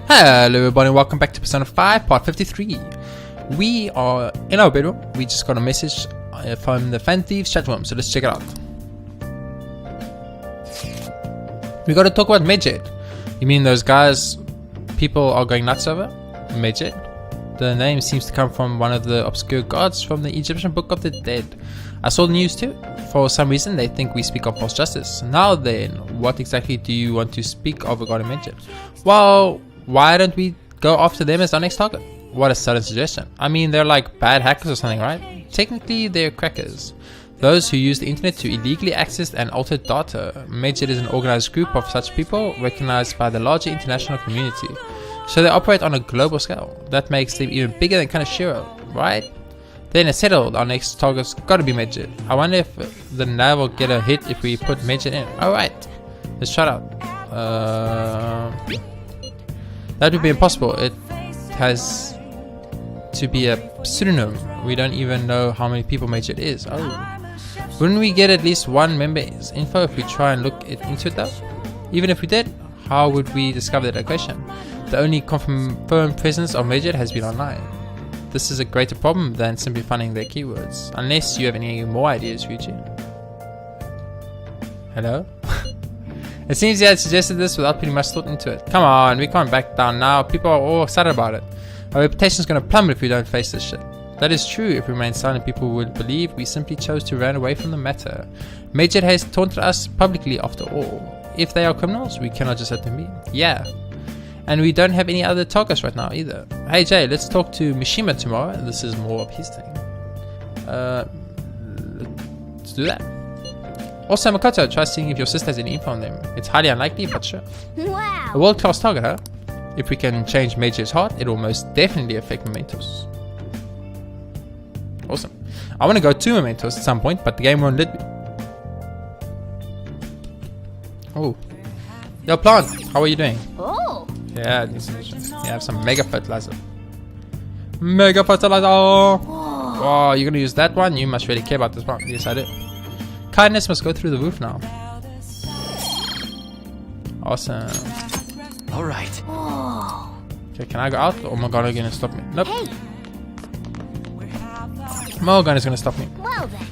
Hello everybody, welcome back to Persona 5 part 53. We are in our bedroom. We just got a message from the Fan Thieves chat room, so let's check it out. We gotta talk about Medjed. You mean those guys people are going nuts over? Medjed? The name seems to come from one of the obscure gods from the Egyptian Book of the Dead. I saw the news too. For some reason they think we speak of false justice. Now then, what exactly do you want to speak of regarding Medjed? Well, why don't we go after them as our next target? What a sudden suggestion. I mean, they're like bad hackers or something, right? Technically, they're crackers. Those who use the internet to illegally access and alter data. Medjed is an organized group of such people recognized by the larger international community. So they operate on a global scale. That makes them even bigger than Kaneshiro, right? Then it's settled. Our next target's gotta be Medjed. I wonder if the nav will get a hit if we put Medjed in. Alright, let's try it out. That would be impossible. It has to be a pseudonym. We don't even know how many people Medjed is. Oh. Wouldn't we get at least one member's info if we try and look into it though? Even if we did, how would we discover that location? The only confirmed presence of Medjed has been online. This is a greater problem than simply finding their keywords. Unless you have any more ideas, Ryuji. Hello? It seems you had suggested this without putting much thought into it. Come on, we can't back down now. People are all excited about it. Our reputation is going to plummet if we don't face this shit. That is true. If we remain silent, people would believe we simply chose to run away from the matter. Medjed has taunted us publicly after all. If they are criminals, we cannot just let them be. Yeah. And we don't have any other targets right now either. Hey Jay, let's talk to Mishima tomorrow. This is more of his thing. Let's do that. Also, Makoto, try seeing if your sister has any info on them. It's highly unlikely, but sure. Wow. A world-class target, huh? If we can change Medjed's heart, it will most definitely affect Mementos. Awesome. I want to go to Mementos at some point, but the game won't let me. Oh. Yo, Plant, how are you doing? Oh. Yeah, you have some mega fertilizer. Mega fertilizer! Oh, you're gonna use that one? You must really care about this one. Yes, I do. Kindness must go through the roof now. Awesome. Alright. Okay, can I go out? Or Morgana gonna stop me? Nope. Hey. Morgana's gonna stop me. Well then.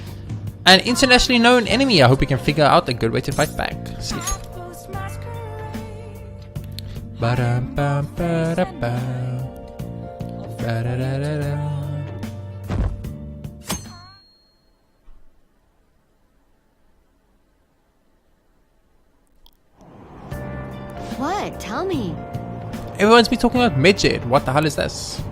An internationally known enemy. I hope we can figure out a good way to fight back. Sleep. What? Tell me. Everyone's been talking about Medjed. What the hell is this?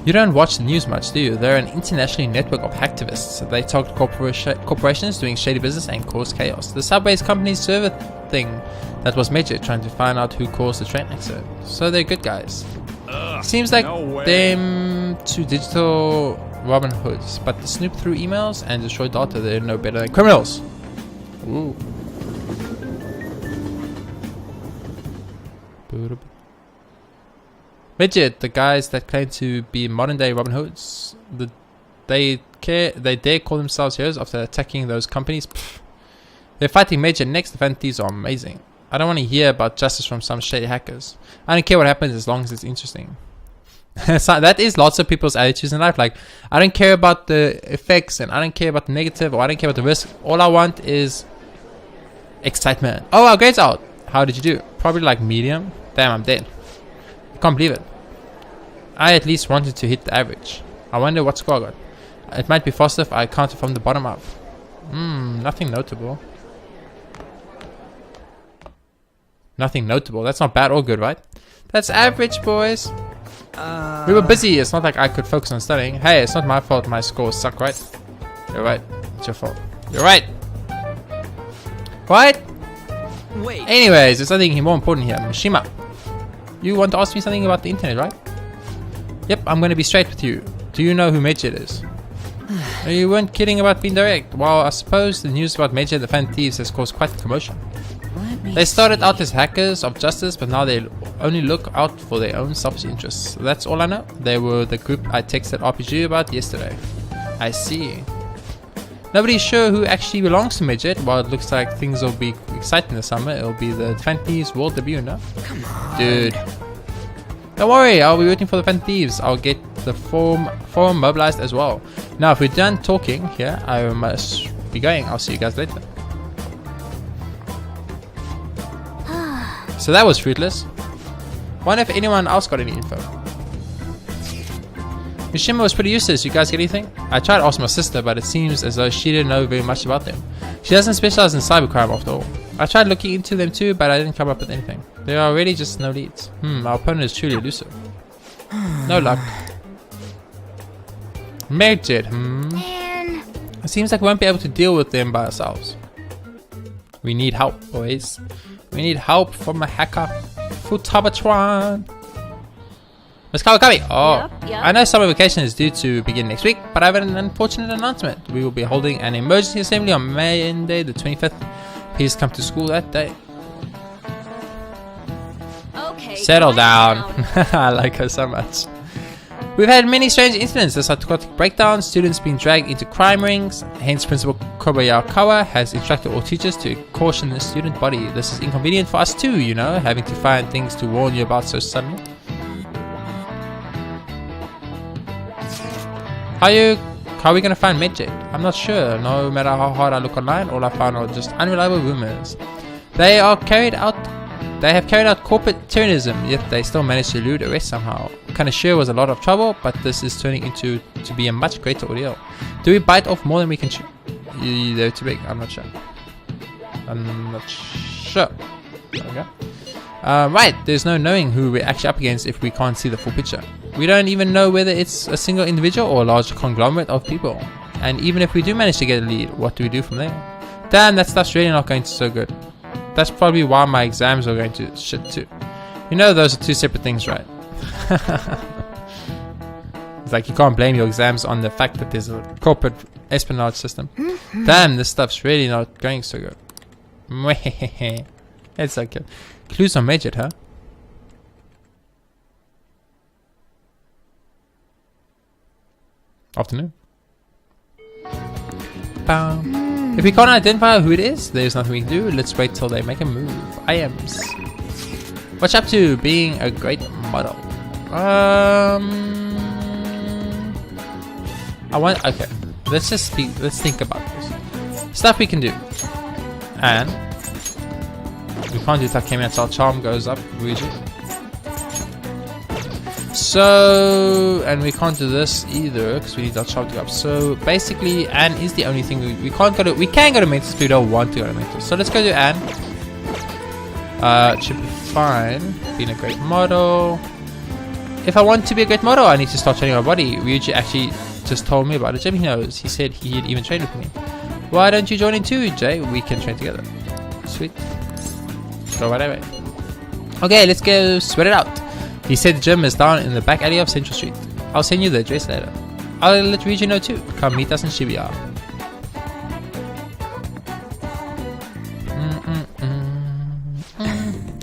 You don't watch the news much, do you? They're an international network of hacktivists. They target corporations doing shady business and cause chaos. The subway's company's server thing that was Medjed, trying to find out who caused the train accident. So they're good guys. Seems like them two digital Robin Hoods, but to snoop through emails and destroy data, they're no better than criminals. Ooh. Medjed, the guys that claim to be modern day Robin Hoods, they dare call themselves heroes after attacking those companies. Pfft. They're fighting Medjed next. The Fan Thieves are amazing. I don't want to hear about justice from some shady hackers. I don't care what happens as long as it's interesting. So that is lots of people's attitudes in life. Like, I don't care about the effects and I don't care about the negative or I don't care about the risk. All I want is excitement. Oh, our grade's out. How did you do? Probably like medium. Damn, I'm dead. I can't believe it. I at least wanted to hit the average. I wonder what score I got. It might be faster if I counted from the bottom up. Nothing notable. Nothing notable. That's not bad or good, right? That's average, boys. We were busy. It's not like I could focus on studying. Hey, it's not my fault my scores suck, right? You're right. It's your fault. You're right. Right? Wait. Anyways, there's something more important here. Mishima. You want to ask me something about the internet, right? Yep, I'm going to be straight with you. Do you know who Medjed is? You weren't kidding about being direct. Well, I suppose the news about Medjed the Fan Thieves has caused quite the commotion. They started out as hackers of justice, but now they only look out for their own selfish interests. That's all I know. They were the group I texted RPG about yesterday. I see. Nobody's sure who actually belongs to Medjed. While it looks like things will be exciting this summer, it'll be the Fan Thieves World debut, no? Come on. Dude. Don't worry, I'll be rooting for the Phantom Thieves. I'll get the forum mobilized as well. Now, if we're done talking here, I must be going. I'll see you guys later. So that was fruitless. Wonder if anyone else got any info. Mishima was pretty useless. You guys get anything? I tried to ask my sister, but it seems as though she didn't know very much about them. She doesn't specialize in cybercrime after all. I tried looking into them too, but I didn't come up with anything. There are really just no leads. Our opponent is truly elusive. No luck. Majid, Man. It seems like we won't be able to deal with them by ourselves. We need help, boys. We need help from a hacker. Futabatron. Miss Kawakami. Oh, Yep. I know summer vacation is due to begin next week, but I have an unfortunate announcement. We will be holding an emergency assembly on Monday the 25th. Please come to school that day. Okay. Settle quiet down. I like her so much. We've had many strange incidents. The psychotic breakdowns, students being dragged into crime rings. Hence, Principal Kobayakawa has instructed all teachers to caution the student body. This is inconvenient for us too, you know, having to find things to warn you about so suddenly. How are we gonna find Medjet? I'm not sure. No matter how hard I look online, all I found are just unreliable rumors. They have carried out corporate terrorism, yet they still managed to elude arrest somehow. Kinda sure was a lot of trouble, but this is turning to be a much greater ordeal. Do we bite off more than we can chew? They're too big. I'm not sure. Okay. Right, there's no knowing who we're actually up against if we can't see the full picture. We don't even know whether it's a single individual or a large conglomerate of people. And even if we do manage to get a lead, what do we do from there? Damn, that stuff's really not going to so good. That's probably why my exams are going to shit too. You know those are two separate things, right? It's like you can't blame your exams on the fact that there's a corporate espionage system. Damn, this stuff's really not going so good. It's okay. Clues on Majid, huh? Afternoon. If we can't identify who it is, there's nothing we can do. Let's wait till they make a move. What's up to being a great model? Okay. Let's think about this. Stuff we can do. And we can't do Takemi until charm goes up, Luigi. So, and we can't do this either because we need our charm to go up. So basically, Anne is the only thing we can't go to. We can go to Mentos, but we don't want to go to Mentos. So let's go to Anne. It should be fine. Being a great model. If I want to be a great model, I need to start training my body. Ryuji actually just told me about it. Jim, he knows. He said he'd even train with me. Why don't you join in too, Jay? We can train together. Sweet. Go right away. Okay, let's go sweat it out. He said the gym is down in the back alley of Central Street. I'll send you the address later. I'll let Ryuji know too. Come meet us in Shibuya.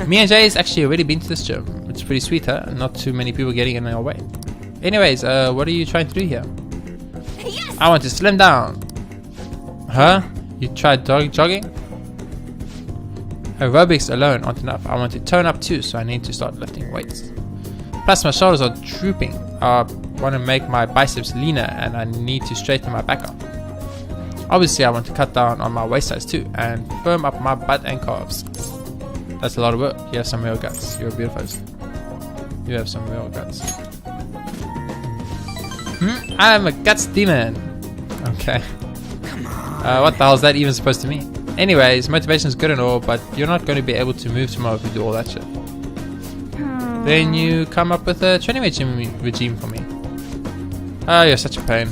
Me and Jay's actually already been to this gym. It's pretty sweet, huh? Not too many people getting in our way. Anyways, what are you trying to do here? Yes! I want to slim down. Huh? You tried jogging? Aerobics alone aren't enough. I want to tone up too, so I need to start lifting weights. Plus my shoulders are drooping. I want to make my biceps leaner and I need to straighten my back up. Obviously I want to cut down on my waist size too and firm up my butt and calves. That's a lot of work. You have some real guts. You're beautiful. You have some real guts. I'm a guts demon. Okay. Come on. What the hell is that even supposed to mean? Anyways, motivation is good and all, but you're not going to be able to move tomorrow if you do all that shit. Then you come up with a training regime for me. Oh, you're such a pain.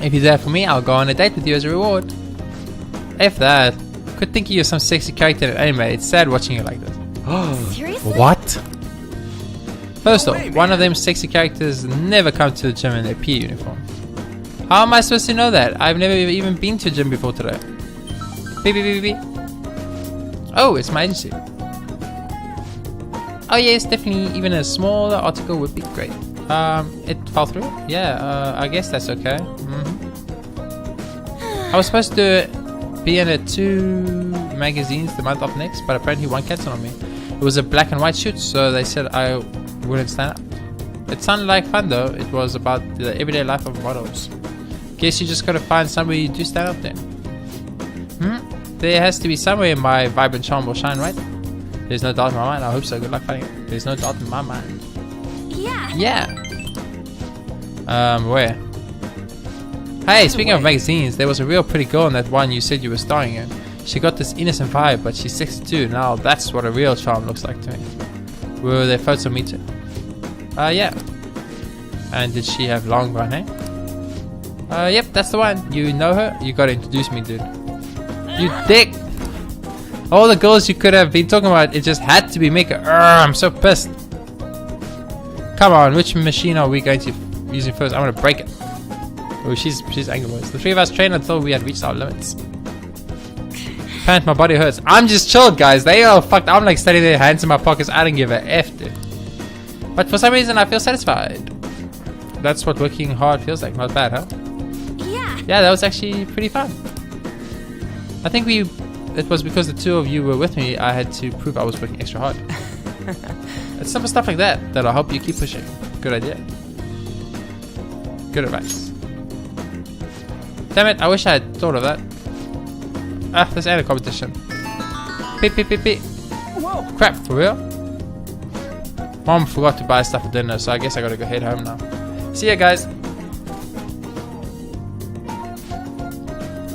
If you're there for me, I'll go on a date with you as a reward. If that, quit thinking you're some sexy character in anime. It's sad watching you like this. Seriously? What? First off, one of them sexy characters never come to the gym in their PE uniform. How am I supposed to know that? I've never even been to a gym before today. Beep, beep, beep, beep. Oh, it's my agency. Oh yes, definitely. Even a smaller article would be great. It fell through? Yeah, I guess that's okay. I was supposed to be in 2 magazines the month of next, but apparently one cancelled on me. It was a black and white shoot, so they said I wouldn't stand up. It sounded like fun though. It was about the everyday life of models. Guess you just gotta find somewhere you do stand up then. There has to be somewhere my vibrant charm will shine, right? There's no doubt in my mind. I hope so. Good luck finding it. There's no doubt in my mind. Yeah. Yeah. Where? Hey, speaking of magazines, there was a real pretty girl in that one you said you were starring in. She got this innocent vibe, but she's 62. Now that's what a real charm looks like to me. Were there photos of me too? Yeah. And did she have long brown hair? Yep, that's the one. You know her? You gotta introduce me, dude. You dick! All the girls you could have been talking about, it just had to be Mika. I'm so pissed. Come on, which machine are we going to using first? I'm gonna break it. Oh, she's angry boys. The three of us trained until we had reached our limits. Pant, my body hurts. I'm just chilled, guys. They are fucked. I'm like standing there, hands in my pockets. I don't give a F, dude. But for some reason, I feel satisfied. That's what working hard feels like. Not bad, huh? Yeah. Yeah, that was actually pretty fun. I think it was because the two of you were with me, I had to prove I was working extra hard. It's simple stuff like that that'll help you keep pushing. Good idea. Good advice. Damn it, I wish I had thought of that. Ah, this ain't a competition. Beep, beep, beep, beep. Whoa. Crap, for real? Mom forgot to buy stuff for dinner, so I guess I gotta go head home now. See ya, guys.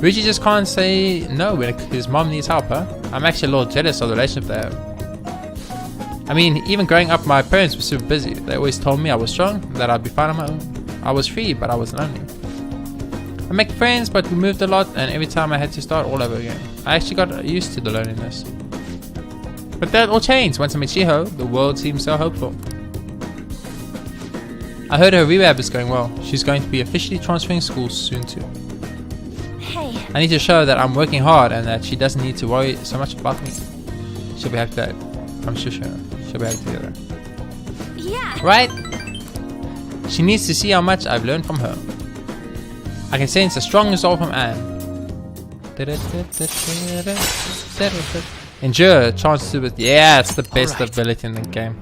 Richie just can't say no when his mom needs help, huh? I'm actually a little jealous of the relationship they have. I mean, even growing up, my parents were super busy. They always told me I was strong, that I'd be fine on my own. I was free, but I was lonely. I make friends, but we moved a lot, and every time I had to start all over again. I actually got used to the loneliness. But that all changed once I met Shiho. The world seemed so hopeful. I heard her rehab is going well. She's going to be officially transferring schools soon too. Hey. I need to show her that I'm working hard and that she doesn't need to worry so much about me. She'll be happy that. I'm sure she'll be happy to hear that. Yeah. Right? She needs to see how much I've learned from her. I can sense a strong resolve from Anne. Endure, chance to it. Yeah, it's the best ability in the game.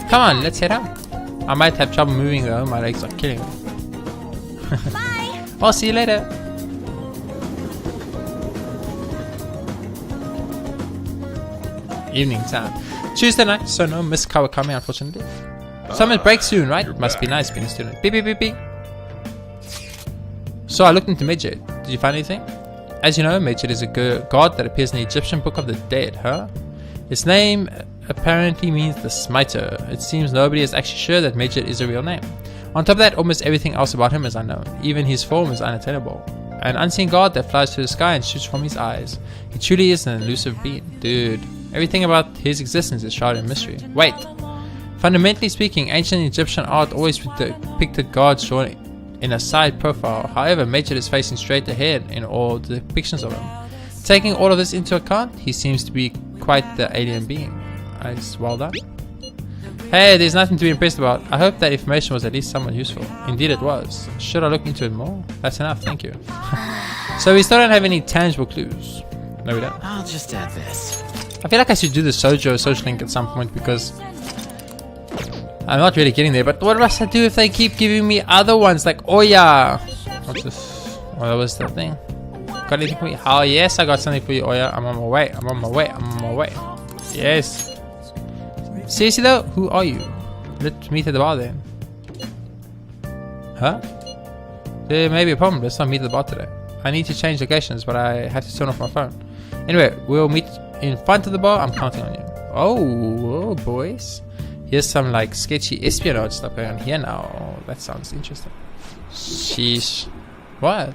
Come on, let's head out. I might have trouble moving though, my legs are killing me. Bye. I'll see you later. Evening time. Tuesday night, so no Miss Kawakami unfortunately. Summer break soon, right? Must be nice being a student. Beep beep beep beep. So I looked into Medjed. Did you find anything? As you know, Medjed is a god that appears in the Egyptian Book of the Dead, huh? Its name apparently means the smiter. It seems nobody is actually sure that Medjed is a real name. On top of that, almost everything else about him is unknown. Even his form is unattainable. An unseen god that flies through the sky and shoots from his eyes. He truly is an elusive being. Dude, everything about his existence is shrouded in mystery. Wait. Fundamentally speaking, ancient Egyptian art always depicted gods shown in a side profile. However, Medjed is facing straight ahead in all the depictions of him. Taking all of this into account, he seems to be quite the alien being. Nice, well done. Hey, there's nothing to be impressed about. I hope that information was at least somewhat useful. Indeed it was. Should I look into it more? That's enough, thank you. So we still don't have any tangible clues. No, we don't. I'll just add this. I feel like I should do the Sojo social link at some point because I'm not really getting there. But what must I do if they keep giving me other ones like Oya? What's this? Oh, that was the thing. Got anything for me? Oh yes, I got something for you, Oya. I'm on my way. I'm on my way. I'm on my way. Yes. Seriously though, who are you? Let's meet at the bar then. Huh? There may be a problem. Let's not meet at the bar today. I need to change locations, but I have to turn off my phone. Anyway, we'll meet in front of the bar. I'm counting on you. Oh, boys. Here's some like sketchy espionage stuff going on here now. Oh, that sounds interesting. Sheesh. What?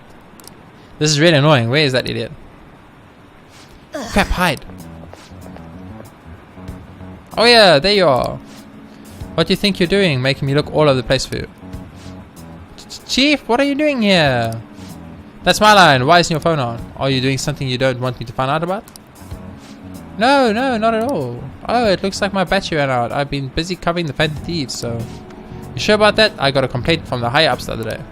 This is really annoying. Where is that idiot? Crap, hide. Oh yeah, there you are. What do you think you're doing, making me look all over the place for you? Chief, what are you doing here? That's my line. Why isn't your phone on? Are you doing something you don't want me to find out about? No, not at all. Oh, it looks like my battery ran out. I've been busy covering the Phantom Thieves, so... You sure about that? I got a complaint from the higher ups the other day.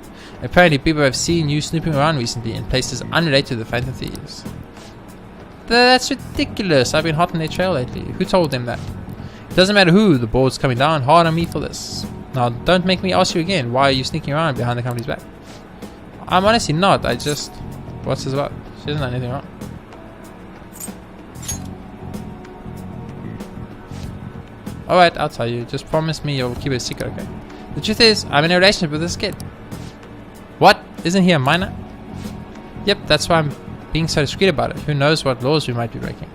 Apparently people have seen you snooping around recently in places unrelated to the Phantom Thieves. That's ridiculous. I've been hot on their trail lately. Who told them that? Doesn't matter who, the board's coming down hard on me for this. Now, don't make me ask you again, why are you sneaking around behind the company's back? I'm honestly not, I just... What's this about? She doesn't know anything wrong. Alright, I'll tell you. Just promise me you'll keep it a secret, okay? The truth is, I'm in a relationship with this kid. What? Isn't he a minor? Yep, that's why I'm being so discreet about it. Who knows what laws we might be breaking.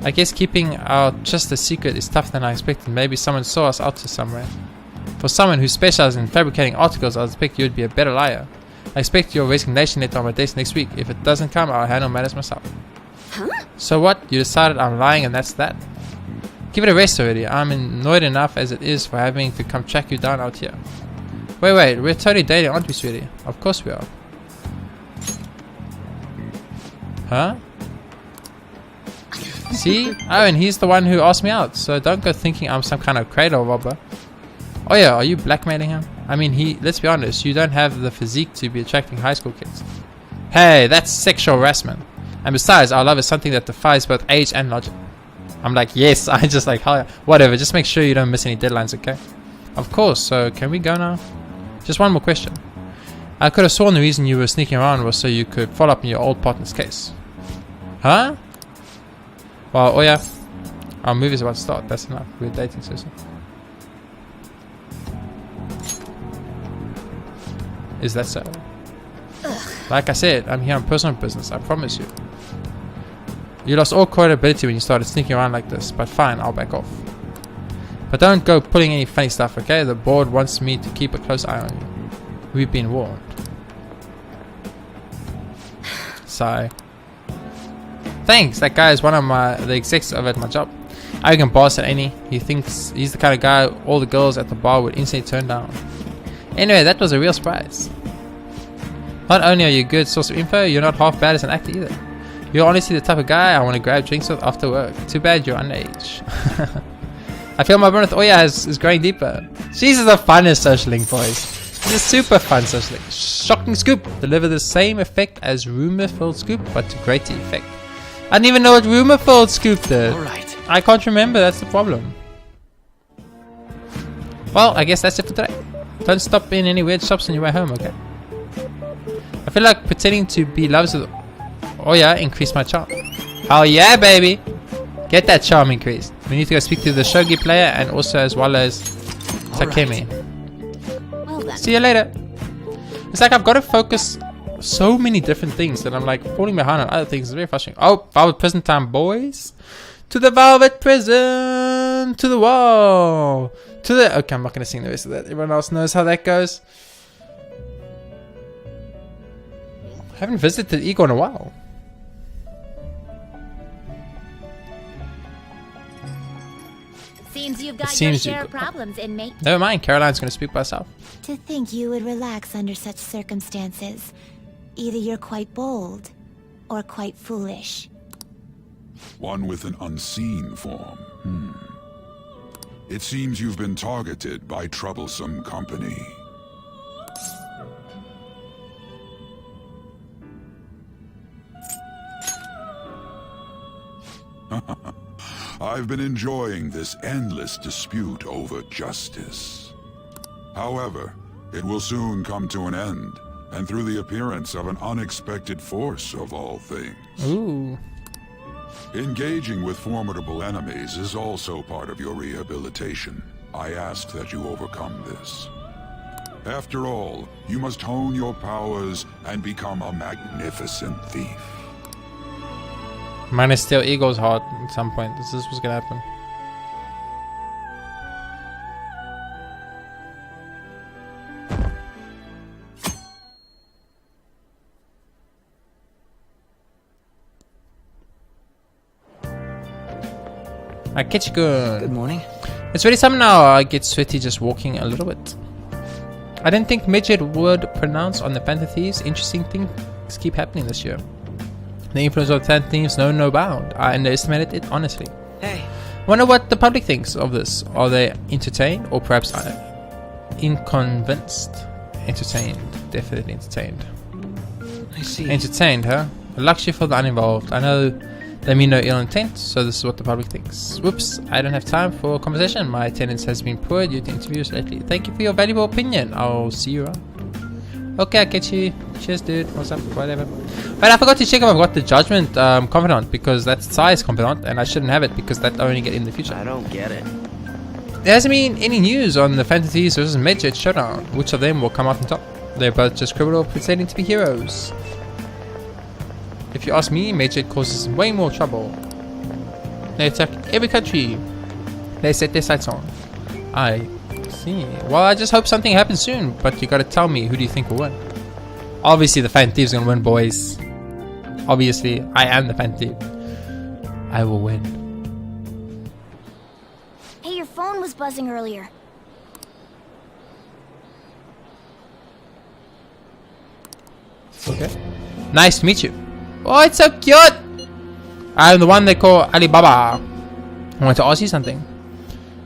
I guess keeping our just a secret is tougher than I expected. Maybe someone saw us out to somewhere. For someone who specializes in fabricating articles, I expect you would be a better liar. I expect your resignation letter on my desk next week. If it doesn't come, I'll handle matters myself. Huh? So what? You decided I'm lying and that's that? Give it a rest already. I'm annoyed enough as it is for having to come track you down out here. Wait, we're totally dating, aren't we, sweetie? Of course we are. Huh? See? Oh, and he's the one who asked me out, so don't go thinking I'm some kind of cradle robber. Oh yeah, are you blackmailing him? I mean, let's be honest, you don't have the physique to be attracting high school kids. Hey, that's sexual harassment. And besides, our love is something that defies both age and logic. I'm like, yes, I just like, hell yeah. Whatever, just make sure you don't miss any deadlines, okay? Of course, so can we go now? Just one more question. I could have sworn the reason you were sneaking around was so you could follow up on your old partner's case. Huh? Well, oh yeah. Our movie's about to start, that's enough. We're dating, Susan. Is that so? Ugh. Like I said, I'm here on personal business, I promise you. You lost all credibility when you started sneaking around like this, but fine, I'll back off. But don't go pulling any funny stuff, okay? The board wants me to keep a close eye on you. We've been warned. Sigh. Thanks, that guy is one of the execs over at my job. Arrogant boss at any. He thinks he's the kind of guy all the girls at the bar would instantly turn down. Anyway, that was a real surprise. Not only are you a good source of info, you're not half bad as an actor either. You're honestly the type of guy I want to grab drinks with after work. Too bad you're underage. I feel my bond with Oya is growing deeper. She's the funnest social link, boys. She's a super fun social link. Shocking scoop. Deliver the same effect as rumor-filled scoop, but to greater effect. I didn't even know what rumor-filled scoop did. Alright. I can't remember, that's the problem. Well, I guess that's it for today. Don't stop in any weird shops on your way home, okay? I feel like pretending to be lovers with Oya increased my charm. Oh yeah, baby! Get that charm increased. We need to go speak to the shogi player and also as well as Takemi. Well then. See you later. It's like I've got to focus so many different things that I'm like falling behind on other things. It's very frustrating. Oh, Velvet Prison time, boys. To the Velvet Prison. To the wall. To the... Okay, I'm not going to sing the rest of that. Everyone else knows how that goes. I haven't visited Ego in a while. Seems you've got your Seems share you- of problems, inmate. Never mind, Caroline's going to speak by herself. To think you would relax under such circumstances. Either you're quite bold, or quite foolish. One with an unseen form. It seems you've been targeted by troublesome company. I've been enjoying this endless dispute over justice. However, it will soon come to an end, and through the appearance of an unexpected force of all things. Ooh. Engaging with formidable enemies is also part of your rehabilitation. I ask that you overcome this. After all, you must hone your powers and become a magnificent thief. Mine is still Ego's heart at some point. This is what's gonna happen. Akechikun. Good morning. It's really something now. I get sweaty just walking a little bit. I didn't think Midget would pronounce on the Phantom Thieves. Interesting things keep happening this year. The influence of the Phantom Thieves known no bound. I underestimated it, honestly. Hey. Wonder what the public thinks of this. Are they entertained or perhaps inconvinced? Entertained. Definitely entertained. I see. Entertained, huh? A luxury for the uninvolved. I know They mean no ill intent, so this is what the public thinks. Whoops, I don't have time for conversation. My attendance has been poor due to interviews lately. Thank you for your valuable opinion. I'll see you around. Okay, I'll catch you. Cheers, dude. What's up? Whatever. But I forgot to check if I've got the Judgment Confidant, because that's Sai's Confidant, and I shouldn't have it because that only get in the future. I don't get it. There hasn't been any news on the Phantom Thieves versus Medjet showdown. Which of them will come out on top? They're both just criminal pretending to be heroes. If you ask me, Medjet causes way more trouble. They attack every country they set their sights on. I see. Well, I just hope something happens soon, but you gotta tell me, who do you think will win? Obviously the Phantom Thieves gonna win, boys. Obviously, I am the Phantom Thief. I will win. Hey, your phone was buzzing earlier. Okay. Nice to meet you. Oh, it's so cute! I'm the one they call Alibaba. I want to ask you something.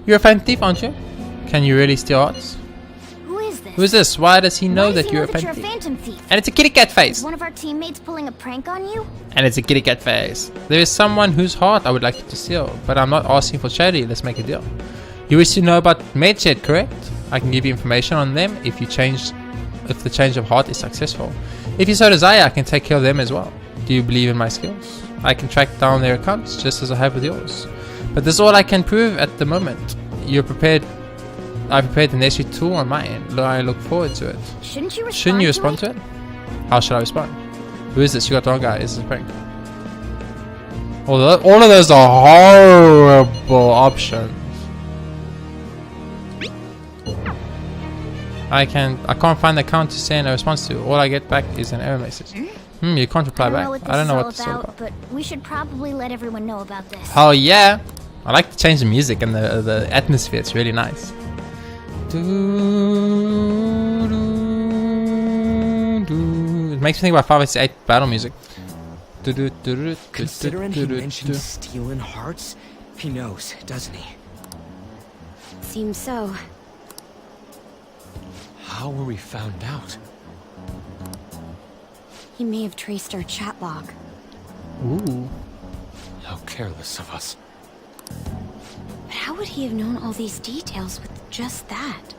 You're a Phantom Thief, aren't you? Can you really steal hearts? Who is this? Who is this? Why does he know Why does that he you're a know that Phantom you're a Thief? Phantom Thief? And it's a kitty cat Is face. one of our teammates pulling a prank on you? And it's a kitty cat face. There is someone whose heart I would like you to steal, but I'm not asking for charity. Let's make a deal. You wish to know about Medjet, correct? I can give you information on them if the change of heart is successful. If you so desire, I can take care of them as well. Do you believe in my skills? I can track down their accounts just as I have with yours. But this is all I can prove at the moment. You're prepared. I prepared the necessary tool on my end. I look forward to it. Shouldn't you respond to it? How should I respond? Who is this? You got the wrong guy. Is this a prank? All of those are horrible options. I can't find the account to send a response to. All I get back is an error message. You can't reply back. I don't know what this is all about. But we should probably let everyone know about this. Oh yeah! I like to change the music and the atmosphere. It's really nice. It makes me think about 588 battle music. Considering he mentioned stealing hearts, he knows, doesn't he? Seems so. How were we found out? He may have traced our chat log. Ooh. How careless of us. But how would he have known all these details with just that?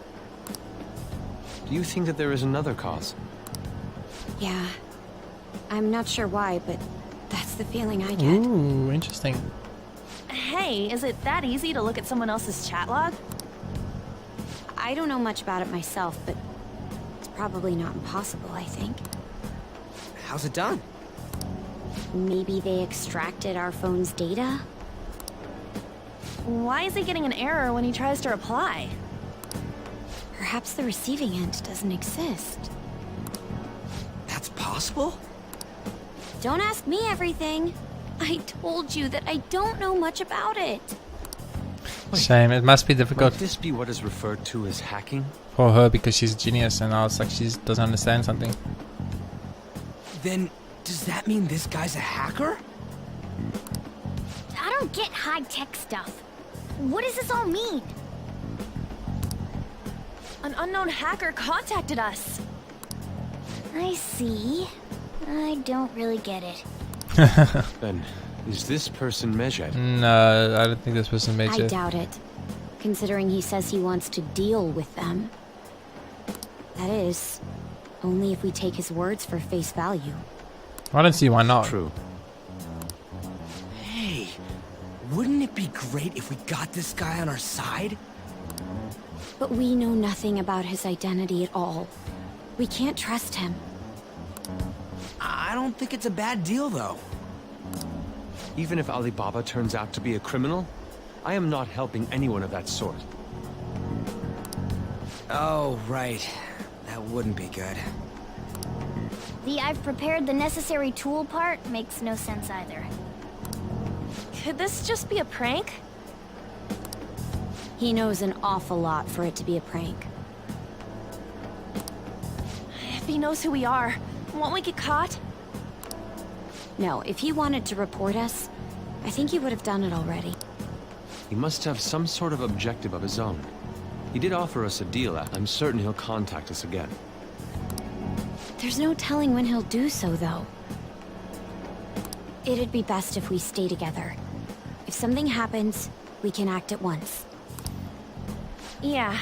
Do you think that there is another cause? Yeah. I'm not sure why, but that's the feeling I get. Ooh, interesting. Hey, is it that easy to look at someone else's chat log? I don't know much about it myself, but it's probably not impossible, I think. How's it done? Maybe they extracted our phone's data? Why is he getting an error when he tries to reply? Perhaps the receiving end doesn't exist. That's possible? Don't ask me everything. I told you that I don't know much about it. Shame. It must be Might difficult this be what is referred to as hacking? for her because she's a genius, and now it's like she doesn't understand something. Then, does that mean this guy's a hacker? I don't get high-tech stuff. What does this all mean? An unknown hacker contacted us. I see. I don't really get it. Then, is this person Medjet? No, I don't think this person made I it. doubt it, considering he says he wants to deal with them. That is, only if we take his words for face value. I don't see why not. True. Hey, wouldn't it be great if we got this guy on our side? But we know nothing about his identity at all. We can't trust him. I don't think it's a bad deal, though. Even if Alibaba turns out to be a criminal, I am not helping anyone of that sort. Oh, right. That wouldn't be good. The I've prepared the necessary tool part makes no sense either. Could this just be a prank? He knows an awful lot for it to be a prank. If he knows who we are, won't we get caught? No, if he wanted to report us, I think he would have done it already. He must have some sort of objective of his own. He did offer us a deal. I'm certain he'll contact us again. There's no telling when he'll do so, though. It'd be best if we stay together. If something happens, we can act at once. Yeah.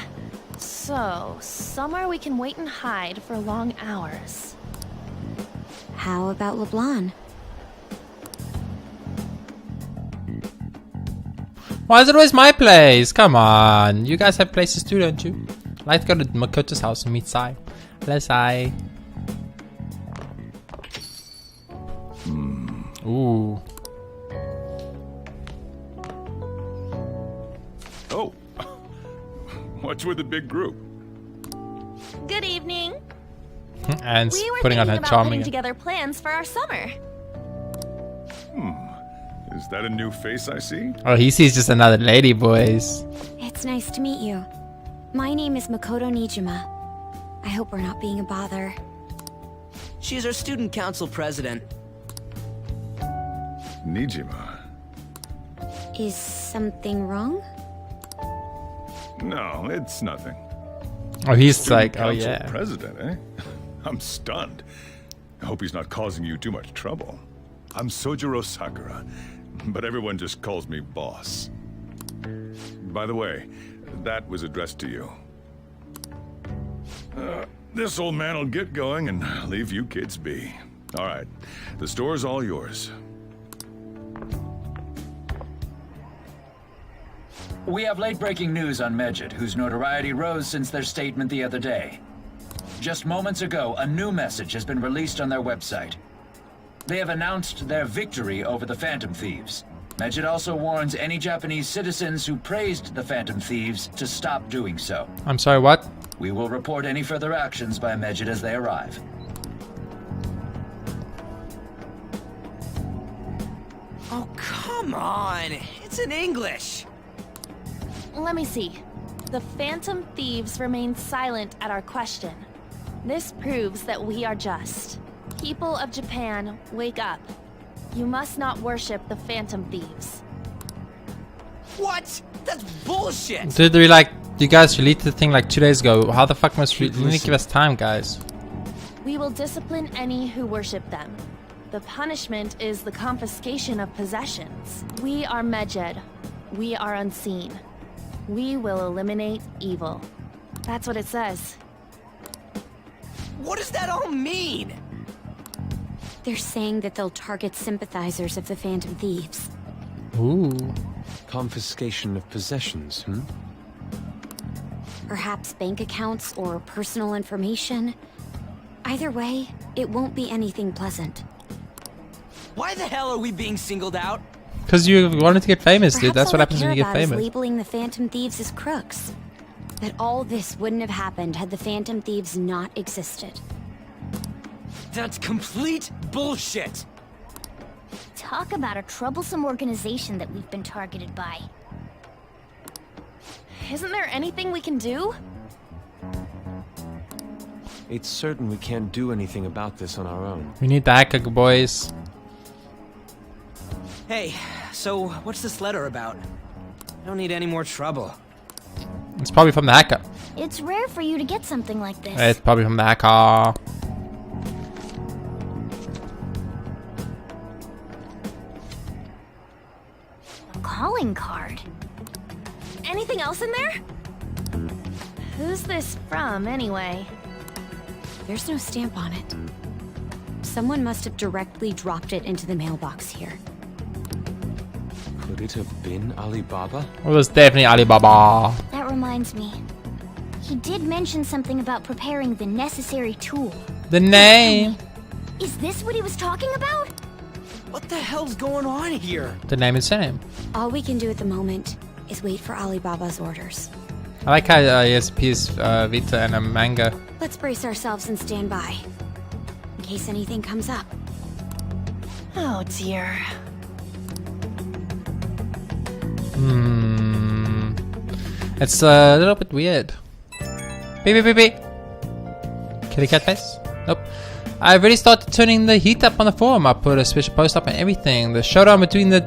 So, somewhere we can wait and hide for long hours. How about LeBlanc? Why is it always my place? Come on. You guys have places too, don't you? I like to go to Makoto's house and meet Sai. Hello, Sai. Ooh. Oh, what's with the big group? Good evening. And We were putting on thinking her about charm putting again. together plans for our summer. Is that a new face I see? Oh, he sees just another lady, boys. It's nice to meet you. My name is Makoto Nijima. I hope we're not being a bother. She's our student council president. Nijima? Is something wrong? No, it's nothing. Oh, he's Student like, oh council yeah. president, eh? I'm stunned. I hope he's not causing you too much trouble. I'm Sojiro Sakura, but everyone just calls me boss. By the way, that was addressed to you. This old man will get going and leave you kids be. All right, the store's all yours. We have late-breaking news on Medjed, whose notoriety rose since their statement the other day. Just moments ago, a new message has been released on their website. They have announced their victory over the Phantom Thieves. Medjed also warns any Japanese citizens who praised the Phantom Thieves to stop doing so. I'm sorry, what? We will report any further actions by Medjed as they arrive. Oh, come on! It's in English! Let me see. The Phantom Thieves remain silent at our question. This proves that we are just. People of Japan, wake up. You must not worship the Phantom Thieves. What? That's bullshit! Dude, we like, you guys released the thing like 2 days ago. How the fuck must we, you need to give us time, guys. We will discipline any who worship them. The punishment is the confiscation of possessions. We are Medjed. We are unseen. We will eliminate evil. That's what it says. What does that all mean? They're saying that they'll target sympathizers of the Phantom Thieves. Ooh. Confiscation of possessions, hmm? Perhaps bank accounts or personal information. Either way, it won't be anything pleasant. Why the hell are we being singled out? Because you wanted to get famous, dude. Perhaps That's all what they happens when you care get about is famous. labeling the Phantom Thieves as crooks. That all this wouldn't have happened had the Phantom Thieves not existed. That's complete bullshit! Talk about a troublesome organization that we've been targeted by. Isn't there anything we can do? It's certain we can't do anything about this on our own. We need the hacker, boys. Hey, so what's this letter about? I don't need any more trouble. It's probably from the hacker. It's rare for you to get something like this. It's probably from the hacker. A calling card. Anything else in there? Who's this from, anyway? There's no stamp on it. Someone must have directly dropped it into the mailbox here. Could it have been Alibaba? It was definitely Alibaba. That reminds me. He did mention something about preparing the necessary tool. The name. Is this what he was talking about? What the hell's going on here? The name is same. All we can do at the moment is wait for Alibaba's orders. I like how he has a PS Vita and a manga. Let's brace ourselves and stand by. In case anything comes up. Oh dear. It's a little bit weird. Beep beep beep beep. Kitty cat face? Nope. I already started turning the heat up on the forum. I put a special post up and everything. The showdown between the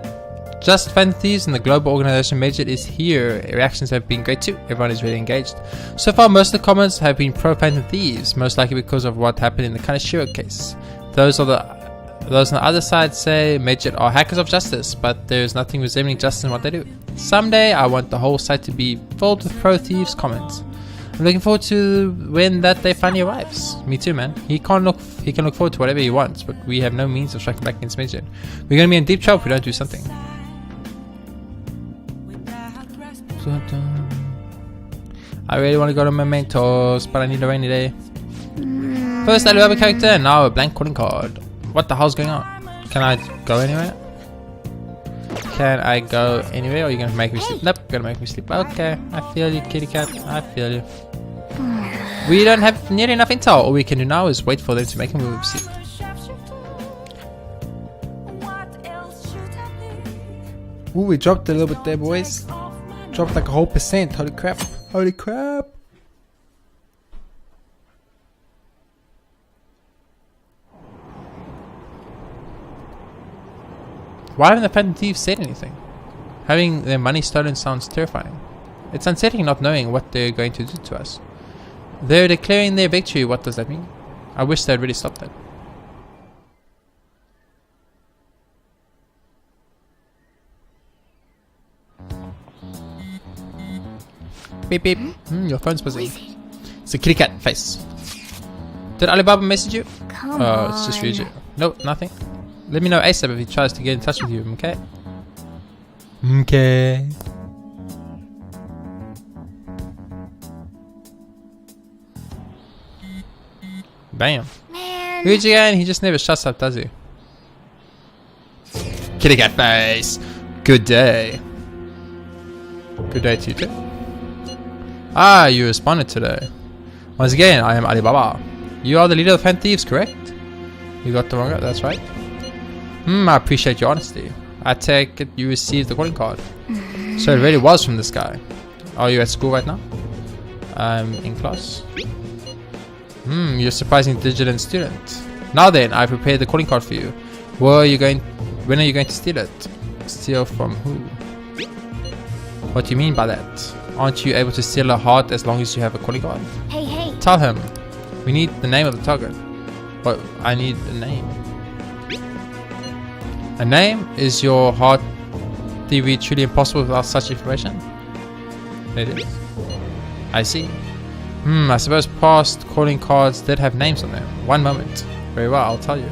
Just Phantom Thieves and the global organization Medjed is here. Reactions have been great too. Everyone is really engaged. So far, most of the comments have been pro Phantom Thieves, most likely because of what happened in the Kaneshiro case. Those are the Those on the other side say Medjed are hackers of justice, but there's nothing resembling justice in what they do. Someday I want the whole site to be filled with pro-thieves comments. I'm looking forward to when that day finally arrives. Me too, man. He can look forward to whatever he wants, but we have no means of striking back against Medjed. We're gonna be in deep trouble if we don't do something. I really want to go to Mementos, but I need a rainy day. First Alibaba character, and now a blank calling card. What the hell's going on? Can I go anywhere? Can I go anywhere, or are you gonna make me sleep? Nope, gonna make me sleep. Okay, I feel you, kitty cat. I feel you. We don't have nearly enough intel. All we can do now is wait for them to make a move. See. Ooh, we dropped a little bit there, boys. Dropped like a whole %. Holy crap. Holy crap. Why haven't the Phantom Thieves said anything? Having their money stolen sounds terrifying. It's unsettling not knowing what they're going to do to us. They're declaring their victory. What does that mean? I wish they'd really stop that. Beep beep. Your phone's buzzing. It's a kitty cat face. Did Alibaba message you? Come on. It's just Ryuji. Nope, nothing. Let me know ASAP if he tries to get in touch with you, okay? Okay. Bam. Man. Ryuji again, he just never shuts up, does he? Kitty cat face. Good day. Good day to you too. Ah, you responded today. Once again, I am Alibaba. You are the leader of the Phantom Thieves, correct? You got the wrong guy, that's right. I appreciate your honesty. I take it you received the calling card. So it really was from this guy. Are you at school right now? I'm in class. You're a surprising diligent student. Now then, I prepared the calling card for you. When are you going to steal it? Steal from who? What do you mean by that? Aren't you able to steal a heart as long as you have a calling card? Hey, hey. Tell him. We need the name of the target. What? I need a name. A name? Is your heart theory truly impossible without such information? It is. I see. I suppose past calling cards did have names on them. One moment. Very well, I'll tell you.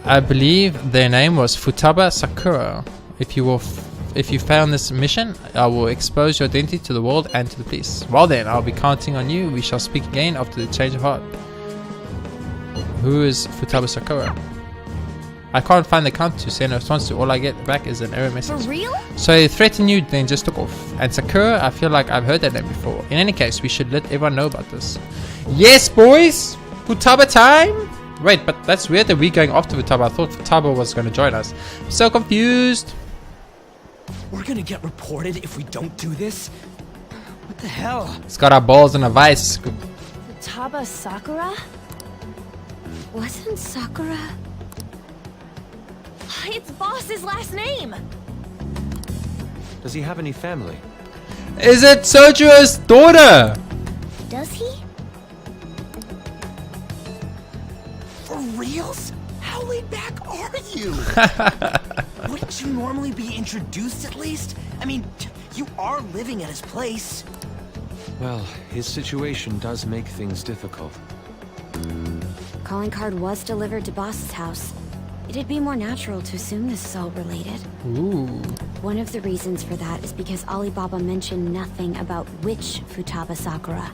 I believe their name was Futaba Sakura. If you fail on this mission, I will expose your identity to the world and to the police. Well then, I'll be counting on you. We shall speak again after the change of heart. Who is Futaba Sakura? I can't find the count to send a response to. All I get back is an error message. For real? So he threatened you, then just took off. And Sakura, I feel like I've heard that name before. In any case, we should let everyone know about this. Yes, boys! Futaba time! Wait, but that's weird that we're going after Futaba. I thought Futaba was going to join us. I'm so confused. We're gonna get reported if we don't do this? What the hell? It's got our balls in a vice. Futaba Sakura? Wasn't Sakura? It's Boss's last name! Does he have any family? Is it Sojuro's daughter? Does he? For reals? How laid back are you? Wouldn't you normally be introduced at least? I mean, you are living at his place. Well, his situation does make things difficult. Calling card was delivered to Boss's house. It'd be more natural to assume this is all related. Ooh. One of the reasons for that is because Alibaba mentioned nothing about which Futaba Sakura.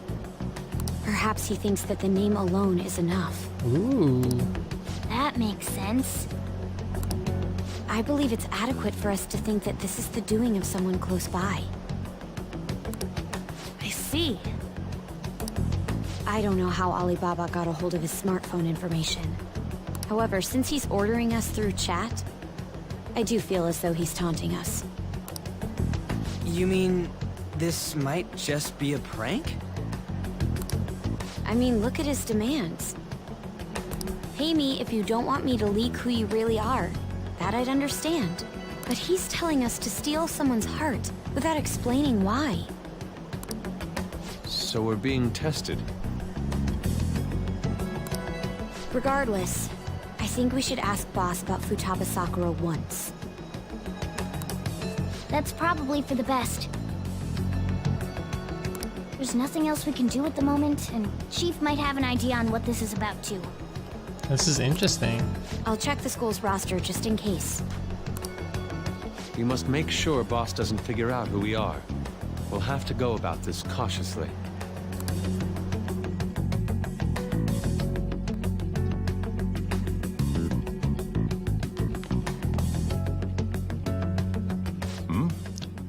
Perhaps he thinks that the name alone is enough. Ooh. That makes sense. I believe it's adequate for us to think that this is the doing of someone close by. I see. I don't know how Alibaba got a hold of his smartphone information. However, since he's ordering us through chat, I do feel as though he's taunting us. You mean this might just be a prank? I mean, look at his demands. Pay me if you don't want me to leak who you really are. That I'd understand. But he's telling us to steal someone's heart without explaining why. So we're being tested. Regardless, I think we should ask Boss about Futaba Sakura once. That's probably for the best. There's nothing else we can do at the moment, and Chief might have an idea on what this is about too. This is interesting. I'll check the school's roster just in case. We must make sure Boss doesn't figure out who we are. We'll have to go about this cautiously.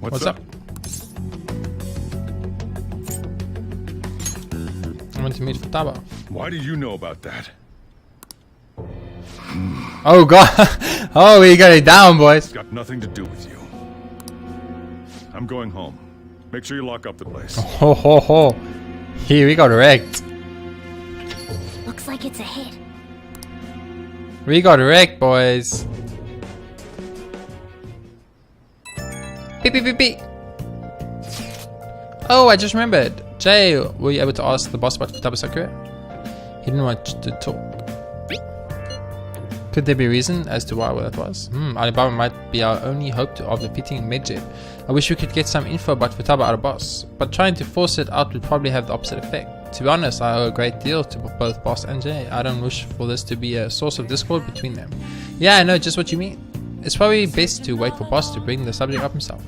What's up? I want to meet Futaba. Why do you know about that? Oh god! Oh, we got it down, boys. It's got nothing to do with you. I'm going home. Make sure you lock up the place. Ho ho ho! Here we got wrecked. Looks like it's a hit. We got wrecked, boys. Beep beep beep beep. Oh, I just remembered. Jay, were you able to ask the boss about Futaba Sakura? He didn't want to talk. Could there be a reason as to why that was? Alibaba might be our only hope of defeating Medjed. I wish we could get some info about Futaba out of boss, but trying to force it out would probably have the opposite effect. To be honest, I owe a great deal to both boss and Jay. I don't wish for this to be a source of discord between them. Yeah, I know just what you mean. It's probably best to wait for boss to bring the subject up himself.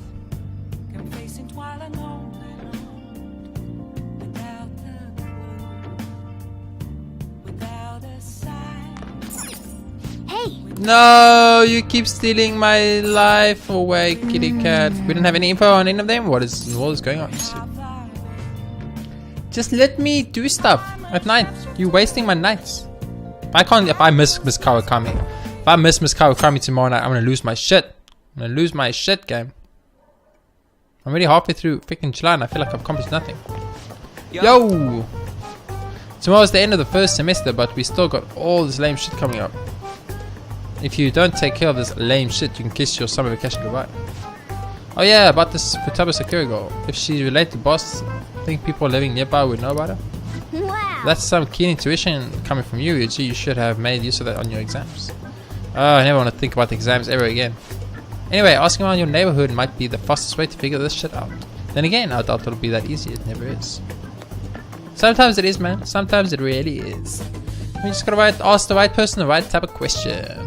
No, you keep stealing my life away, kitty cat. We don't have any info on any of them. What is going on? Just let me do stuff at night. You're wasting my nights. If I miss Miss Kawakami. If I miss Miss Kawakami tomorrow night, I'm gonna lose my shit. I'm gonna lose my shit game. I'm already halfway through freaking July and I feel like I've accomplished nothing. Yo! Tomorrow's the end of the first semester, but we still got all this lame shit coming up. If you don't take care of this lame shit, you can kiss your summer vacation goodbye. Oh yeah, about this Futaba Sakura girl. If she's related to boss, I think people living nearby would know about her. Wow. That's some keen intuition coming from you. You should have made use of that on your exams. Oh, I never want to think about the exams ever again. Anyway, asking around your neighborhood might be the fastest way to figure this shit out. Then again, I doubt it'll be that easy. It never is. Sometimes it is, man. Sometimes it really is. We just gotta ask the right person the right type of question.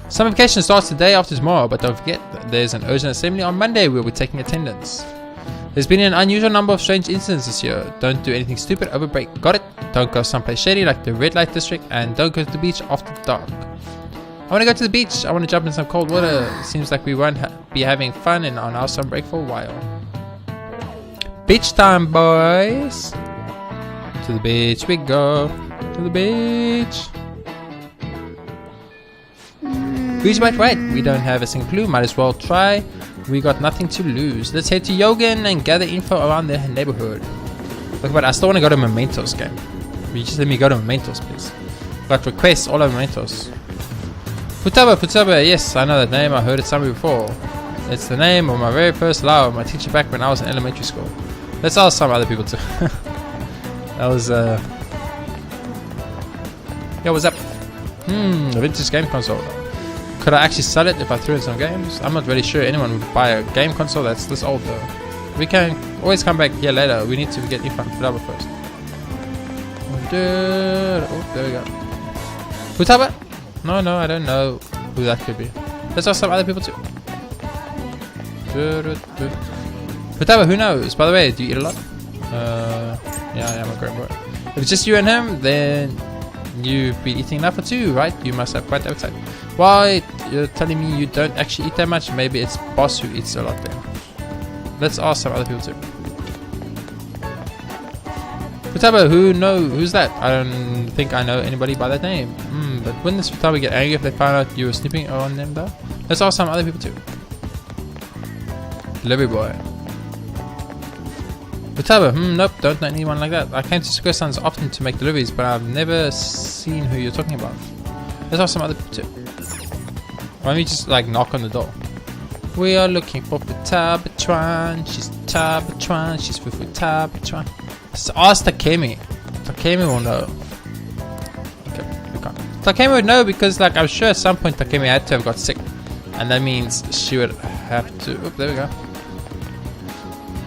Summer vacation starts the day after tomorrow, but don't forget, there's an urgent assembly on Monday where we're taking attendance. There's been an unusual number of strange incidents this year. Don't do anything stupid over break. Got it? Don't go someplace shady like the red light district, and don't go to the beach after dark. I want to go to the beach. I want to jump in some cold water. Seems like we won't be having fun on our summer break for a while. Beach time, boys. To the beach we go. To the beach. Who's right? We don't have a single clue. Might as well try. We got nothing to lose. Let's head to Yogan and gather info around the neighborhood. Look, but I still want to go to Mementos game. Will you just let me go to Mementos, please? Got requests all over Mementos. Futaba, yes, I know that name. I heard it somewhere before. It's the name of my very first love, my teacher back when I was in elementary school. Let's ask some other people too. That was Yo, what's up? A vintage game console. Could I actually sell it if I threw in some games? I'm not really sure anyone would buy a game console that's this old though. We can always come back here later. We need to get info from Futaba first. Oh, there we go. Futaba? No, I don't know who that could be. Let's ask some other people too. Futaba, who knows? By the way, do you eat a lot? Yeah, I'm a great boy. If it's just you and him, then you've been eating enough for two, right? You must have quite the appetite. Why? You're telling me you don't actually eat that much? Maybe it's boss who eats a lot then. Let's ask some other people too. Futaba, who's that? I don't think I know anybody by that name. But wouldn't this Futaba get angry if they found out you were snooping on them though? Let's ask some other people too. Delivery boy. Futaba, nope, don't know anyone like that. I came to Square-Sans often to make deliveries, but I've never seen who you're talking about. Let's ask some other people too. Why don't we just like knock on the door? We are looking for Futabatron. She's Tabatron. She's for Futabatron. Let's ask Takemi. Takemi will know. Takemi would know because, like, I'm sure at some point Takemi had to have got sick. And that means she would have to... Oh, there we go.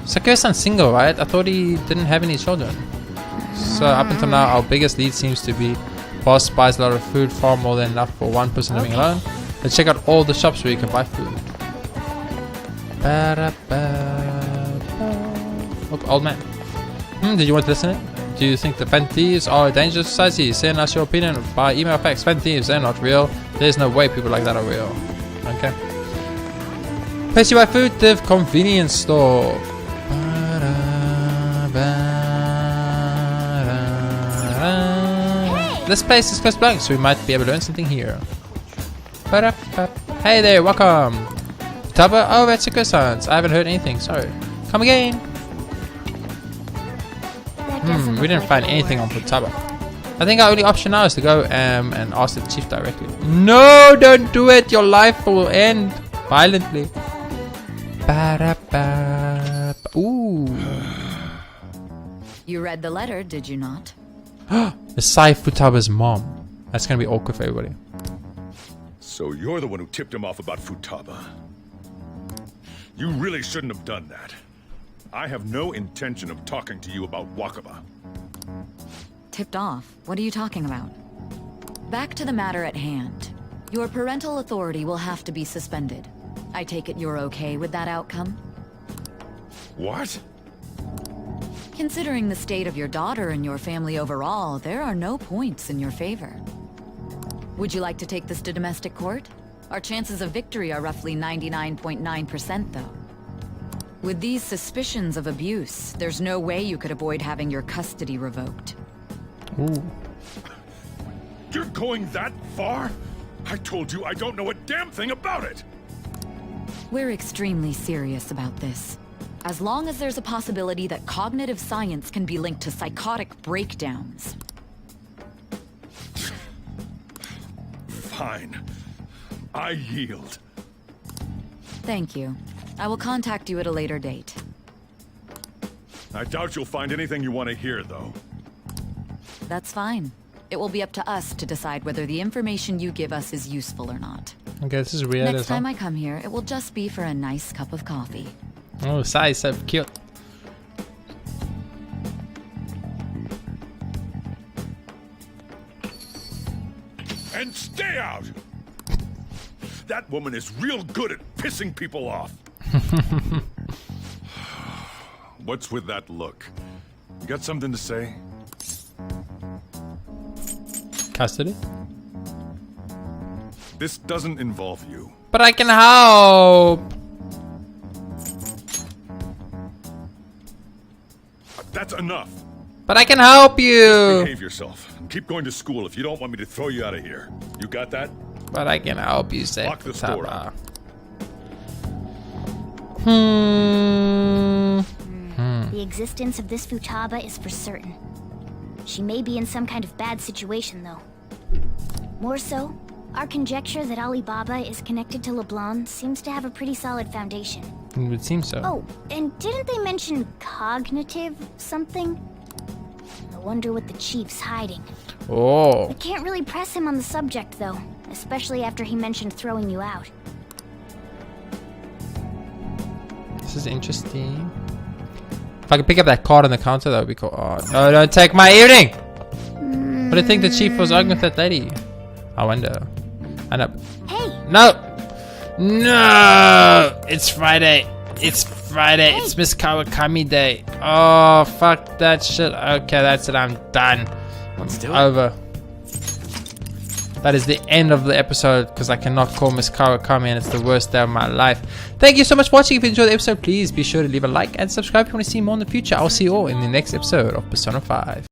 Sakura-san's single, right? I thought he didn't have any children. So up until now, our biggest lead seems to be boss buys a lot of food, far more than enough for one person living alone. Let's check out all the shops where you can buy food. Oh, old man. Did you want to listen? Do you think the fan thieves are a dangerous society? Send us your opinion by email or fax. Fan thieves, they're not real. There's no way people like that are real. Okay. Place you buy food, the convenience store. This place is close blank, so we might be able to learn something here. Hey there, welcome. Futaba? Oh, that's Sakura-san's. I haven't heard anything, sorry. Come again. We didn't find anything on Futaba. I think our only option now is to go and ask the chief directly. No, don't do it. Your life will end violently. Ooh. You read the letter, did you not? The Sai Futaba's mom. That's gonna be awkward for everybody. So you're the one who tipped him off about Futaba. You really shouldn't have done that. I have no intention of talking to you about Wakaba. Tipped off? What are you talking about? Back to the matter at hand. Your parental authority will have to be suspended. I take it you're okay with that outcome? What? Considering the state of your daughter and your family overall, there are no points in your favor. Would you like to take this to domestic court? Our chances of victory are roughly 99.9% though. With these suspicions of abuse, there's no way you could avoid having your custody revoked. Ooh. You're going that far? I told you I don't know a damn thing about it! We're extremely serious about this. As long as there's a possibility that cognitive science can be linked to psychotic breakdowns. Fine. I yield. Thank you. I will contact you at a later date. I doubt you'll find anything you want to hear, though. That's fine. It will be up to us to decide whether the information you give us is useful or not. Okay, this is weird. Next time I come here, it will just be for a nice cup of coffee. Oh, Sai is so cute. And stay out! That woman is real good at pissing people off. What's with that look? You got something to say? Custody? This doesn't involve you. But I can help! That's enough. But I can help you! Behave yourself. And keep going to school if you don't want me to throw you out of here. You got that? But I can help you, say Lock the store up. The existence of this Futaba is for certain. She may be in some kind of bad situation, though. More so, our conjecture that Alibaba is connected to LeBlanc seems to have a pretty solid foundation. It would seem so. Oh, and didn't they mention cognitive something? I wonder what the chief's hiding. Oh. I can't really press him on the subject, though, especially after he mentioned throwing you out. This is interesting. If I could pick up that card on the counter, that would be cool. Oh, no, don't take my earring! But I think the chief was arguing with that lady. I wonder. I know. Hey! No! No! It's Friday. It's Friday. Hey. It's Miss Kawakami Day. Oh, fuck that shit. Okay, that's it. I'm done. Let's do it. Over. That is the end of the episode because I cannot call Miss Kawakami and it's the worst day of my life. Thank you so much for watching. If you enjoyed the episode, please be sure to leave a like and subscribe if you want to see more in the future. I'll see you all in the next episode of Persona 5.